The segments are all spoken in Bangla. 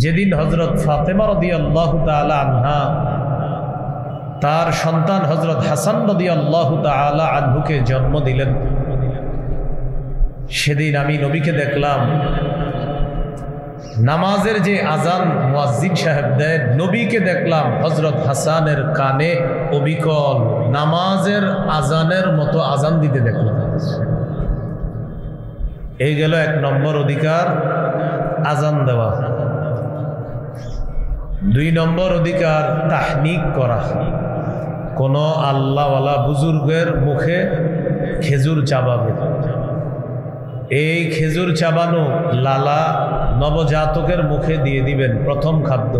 যেদিন হযরত ফাতেমা রাদিয়াল্লাহু তাআলা আনহা তার সন্তান হযরত হাসান রাদিয়াল্লাহু তাআলা আনহুকে জন্ম দিলেন, সেদিন আমি নবীকে দেখলাম নামাজের যে আজান মুয়াজ্জিন সাহেব দেন, নবীকে দেখলাম হযরত হাসানের কানে অবিকল নামাজের আজানের মতো আজান দিতে দেখলাম। এই গেল এক নম্বর অধিকার, আজান দেওয়া। দুই নম্বর অধিকার, তাহনিক করা। কোন আল্লাহওয়ালা বুজুর্গের মুখে খেজুর চাবাবে। এই খেজুর চাবানো লালা নবজাতকের মুখে দিয়ে দিবেন, প্রথম খাদ্য।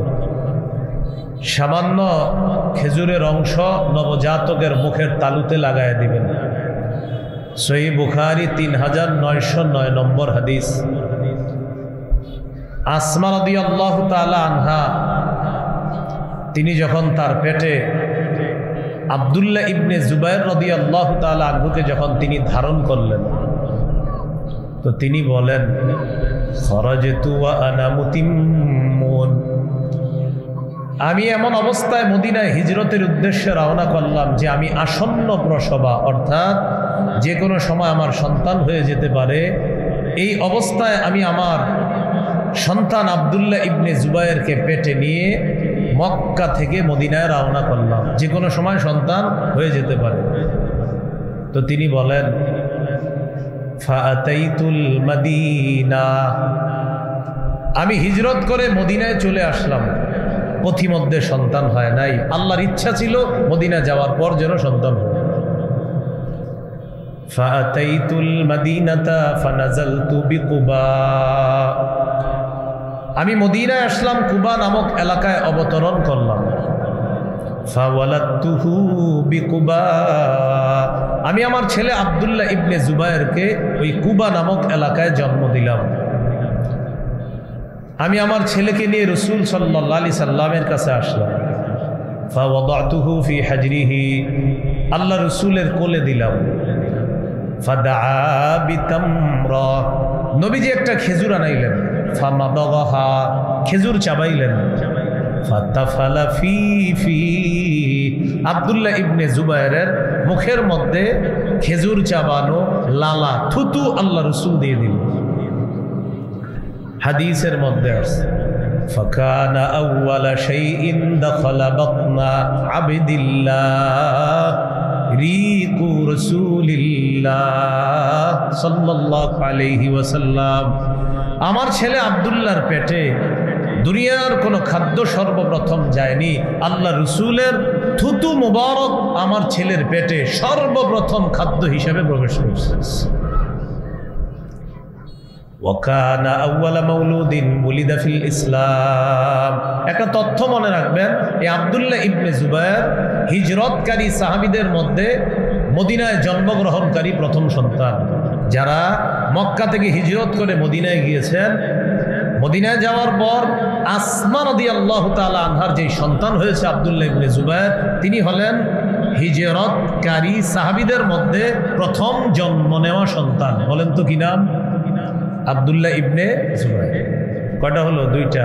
সামান্য খেজুরের অংশ নবজাতকের মুখের তালুতে লাগায় দিবেন। সহিহ বুখারী 3909 নম্বর হাদিস। আসমা রাদিয়াল্লাহু তাআলা আনহা তিনি যখন তার পেটে আব্দুল্লাহ ইবনে জুবায়ের রাদিয়াল্লাহু তাআলা আনহুকে যখন তিনি ধারণ করলেন, তো তিনি বলেন, খরাজতু ওয়া আনা মুতিম্মুন, আমি এমন অবস্থায় মদিনায় হিজরতের উদ্দেশ্যে রওনা করলাম যে আমি আসন্ন প্রসবা, অর্থাৎ যে কোনো সময় আমার সন্তান হয়ে যেতে পারে। এই অবস্থায় আমি আমার সন্তান আব্দুল্লাহ ইবনে জুবায়েরকে পেটে নিয়ে মক্কা থেকে মদিনায় রওনা করলাম, যে কোনো সময় সন্তান হয়ে যেতে পারে। তো তিনি বলেন, ফাআতাইতুল মাদিনা, আমি হিজরত করে মদিনায় চলে আসলাম। পথিমধ্যে সন্তান হয় নাই, আল্লাহর ইচ্ছা ছিল মদিনা যাওয়ার পর যেন সন্তান হয়। ফাআতাইতুল মাদিনাতা ফানাজালতু বিকুবা, আমি মদিনায় আসলাম, কুবা নামক এলাকায় অবতরণ করলাম। ফাওয়ালাদতুহু বিকুবা, আমি আমার ছেলে আব্দুল্লাহ ইবনে জুবায়েরকে ওই কুবা নামক এলাকায় জন্ম দিলাম। আমি আমার ছেলেকে নিয়ে রাসূল সাল্লাল্লাহু আলাইহি সাল্লামের কাছে আসলাম। ফাওয়াদাতুহু ফি হাজরিহি, আল্লাহ রাসূলের কোলে দিলাম। ফাদাআ বিতামরা, নবীজি একটা খেজুর আনাইলেন। ফামাদাগাহা, খেজুর চাবাইলেন। ফাতাফালা ফি ফি, আব্দুল্লাহ ইবনে জুবায়েরের মুখের মধ্যে খেজুর চাবানো লালা থুতু আল্লাহ রাসূল দিয়ে দিল। হাদিসের মধ্যে আছে, ফাকানা আউওয়ালা শাইইন দাখালা বাতনা আবদিল্লাহ রিকু রাসূলিল্লাহ সাল্লাল্লাহু আলাইহি ওয়াসাল্লাম, আমার ছেলে আব্দুল্লাহর পেটে দুনিয়ার কোনো খাদ্য সর্বপ্রথম যায়নি, আল্লাহ রসুলের থুতু মুবারক আমার ছেলের পেটে সর্বপ্রথম খাদ্য হিসেবে প্রবেশ করছে। ওয়াকানা আউওয়ালা মাউলুদিন উলিদা ফিল ইসলাম, একটা তথ্য মনে রাখবেন, এই আব্দুল্লাহ ইবনে জুবায়ের হিজরতকারী সাহাবীদের মধ্যে মদিনায় জন্মগ্রহণকারী প্রথম সন্তান। যারা মক্কা থেকে হিজরত করে মদিনায় গিয়েছেন, মদিনায় যাওয়ার পর আসমা রাদিয়াল্লাহু তাআলা আনহার যে সন্তান হয়েছে আব্দুল্লাহ ইবনে জুবায়ের, তিনি হলেন হিজরতকারী সাহাবীদের মধ্যে প্রথম জন্ম নেওয়া সন্তান। বলেন তো কি নাম? আব্দুল্লাহ ইবনে জুবায়ের। কয়টা হলো? দুইটা।